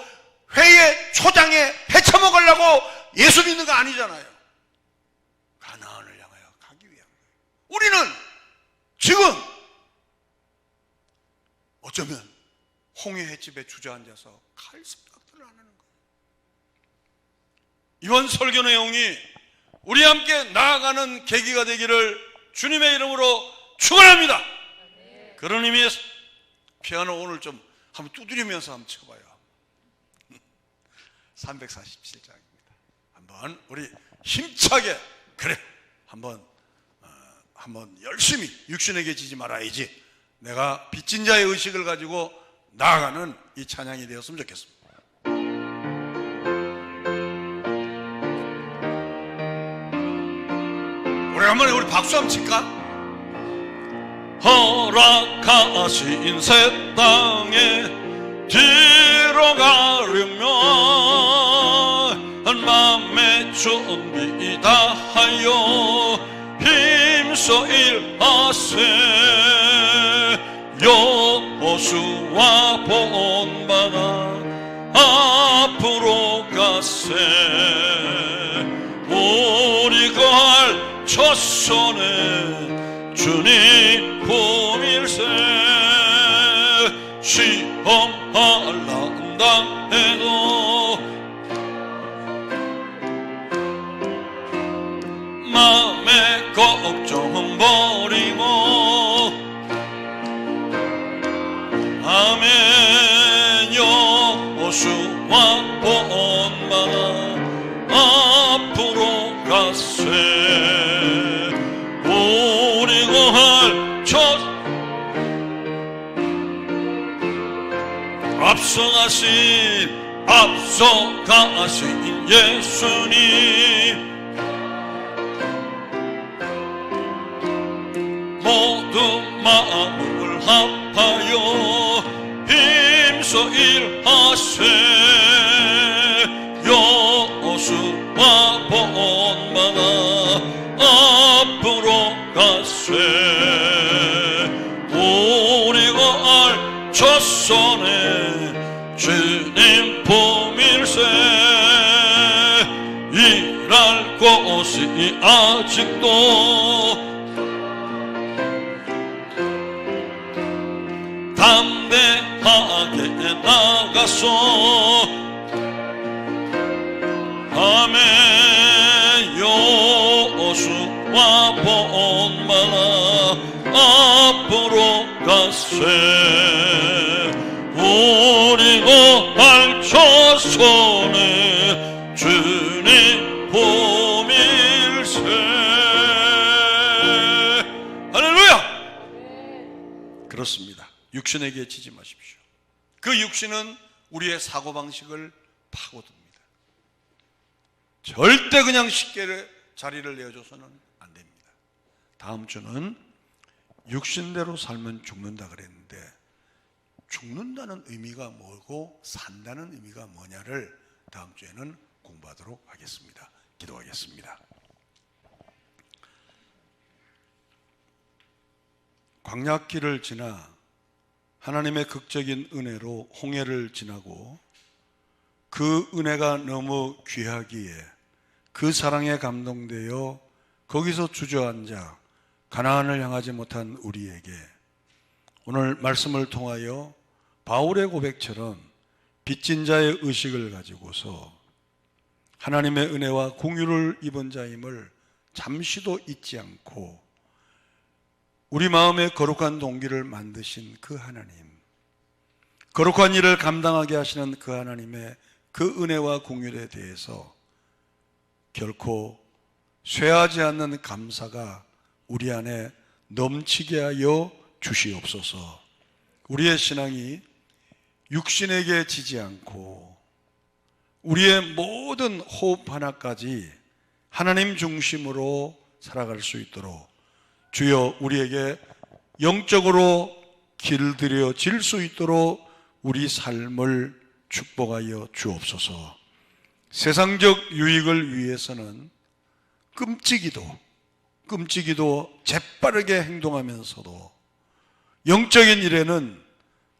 회의 초장에 헤쳐먹으려고 예수 믿는 거 아니잖아요. 가나안을 향하여 가기 위한 거예요. 우리는 지금 어쩌면 홍해 횟집에 주저앉아서 갈 생각들을 안 하는 거예요. 이번 설교 내용이 우리 함께 나아가는 계기가 되기를 주님의 이름으로 축원합니다. 그런 의미에서 피아노 오늘 좀 한번 두드리면서 한번 쳐봐요. 347장입니다. 한번 우리 힘차게, 그래, 한번 열심히 육신에게 지지 말아야지, 내가 빚진 자의 의식을 가지고 나아가는 이 찬양이 되었으면 좋겠습니다. 오래간만에 우리 박수 한번 칠까? 허락하신 새 땅에 들어가려면 맘의 준비 다하여 힘써 일하세. 여호수아 본받아 앞으로 가세. 우리가 할 첫손에 주님 품일세. 시험할란다 해도 마음의 걱정 버리고, 아멘. 여호수아 본받아 앞으로 가세. 우리가 할 첫 앞서가신 예수님, 모두 마음을 합하여 힘써 일하세. 여호수아 본받아 앞으로 가세. 우리가 알 첫손에 주님 품일세. 일할 곳이 아직도 담대하게 나가서, 아멘. 여호수아 본받아 앞으로 가세. 우리가 할 첫손에 그렇습니다. 육신에게 지지 마십시오. 그 육신은 우리의 사고방식을 파고듭니다. 절대 그냥 쉽게 자리를 내어줘서는 안 됩니다. 다음 주는 육신대로 살면 죽는다 그랬는데, 죽는다는 의미가 뭐고 산다는 의미가 뭐냐를 다음 주에는 공부하도록 하겠습니다. 기도하겠습니다. 광야길을 지나 하나님의 극적인 은혜로 홍해를 지나고 그 은혜가 너무 귀하기에 그 사랑에 감동되어 거기서 주저앉아 가나안을 향하지 못한 우리에게 오늘 말씀을 통하여 바울의 고백처럼 빚진 자의 의식을 가지고서 하나님의 은혜와 공유를 입은 자임을 잠시도 잊지 않고 우리 마음에 거룩한 동기를 만드신 그 하나님, 거룩한 일을 감당하게 하시는 그 하나님의 그 은혜와 공유에 대해서 결코 쇠하지 않는 감사가 우리 안에 넘치게 하여 주시옵소서. 우리의 신앙이 육신에게 지지 않고 우리의 모든 호흡 하나까지 하나님 중심으로 살아갈 수 있도록 주여 우리에게 영적으로 길들여질 수 있도록 우리 삶을 축복하여 주옵소서. 세상적 유익을 위해서는 끔찍이도 재빠르게 행동하면서도 영적인 일에는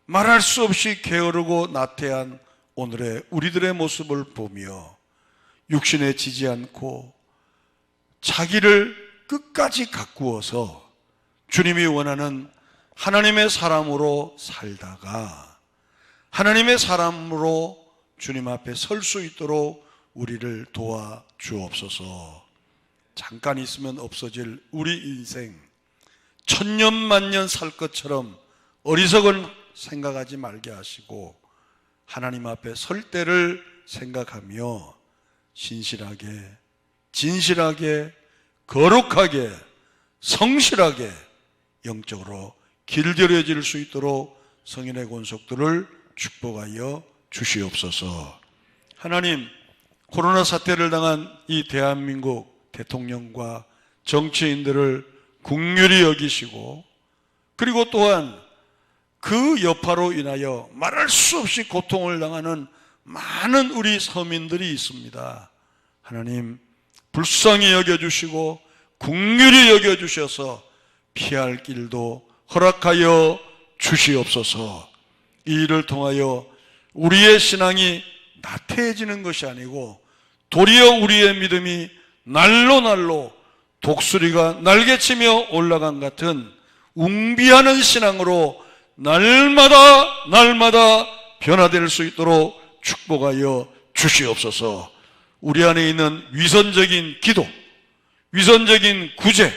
말할 수 없이 게으르고 나태한 오늘의 우리들의 모습을 보며 육신에 지지 않고 자기를 끝까지 가꾸어서 주님이 원하는 하나님의 사람으로 살다가 하나님의 사람으로 주님 앞에 설 수 있도록 우리를 도와 주옵소서. 잠깐 있으면 없어질 우리 인생, 천년 만년 살 것처럼 어리석은 생각하지 말게 하시고 하나님 앞에 설 때를 생각하며 신실하게, 진실하게, 거룩하게, 성실하게 영적으로 길들여질 수 있도록 성인의 권속들을 축복하여 주시옵소서. 하나님, 코로나 사태를 당한 이 대한민국 대통령과 정치인들을 긍휼히 여기시고 그리고 또한 그 여파로 인하여 말할 수 없이 고통을 당하는 많은 우리 서민들이 있습니다. 하나님, 불쌍히 여겨주시고 긍휼히 여겨주셔서 피할 길도 허락하여 주시옵소서. 이 일을 통하여 우리의 신앙이 나태해지는 것이 아니고 도리어 우리의 믿음이 날로 독수리가 날개치며 올라간 같은 웅비하는 신앙으로 날마다 변화될 수 있도록 축복하여 주시옵소서. 우리 안에 있는 위선적인 기도, 위선적인 구제,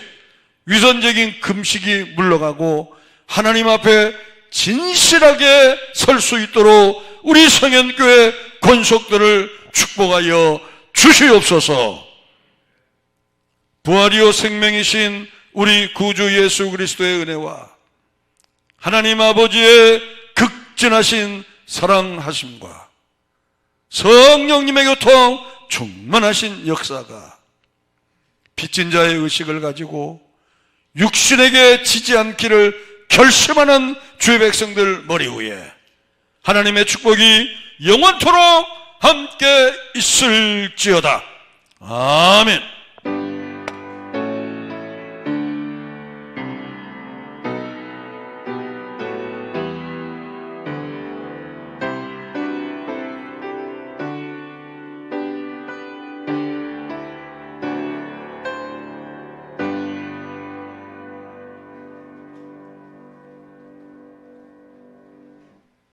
위선적인 금식이 물러가고 하나님 앞에 진실하게 설 수 있도록 우리 성현교회 권속들을 축복하여 주시옵소서. 부활이요 생명이신 우리 구주 예수 그리스도의 은혜와 하나님 아버지의 극진하신 사랑하심과 성령님의 교통 충만하신 역사가 빚진 자의 의식을 가지고 육신에게 지지 않기를 결심하는 주의 백성들 머리 위에 하나님의 축복이 영원토록 함께 있을지어다. 아멘.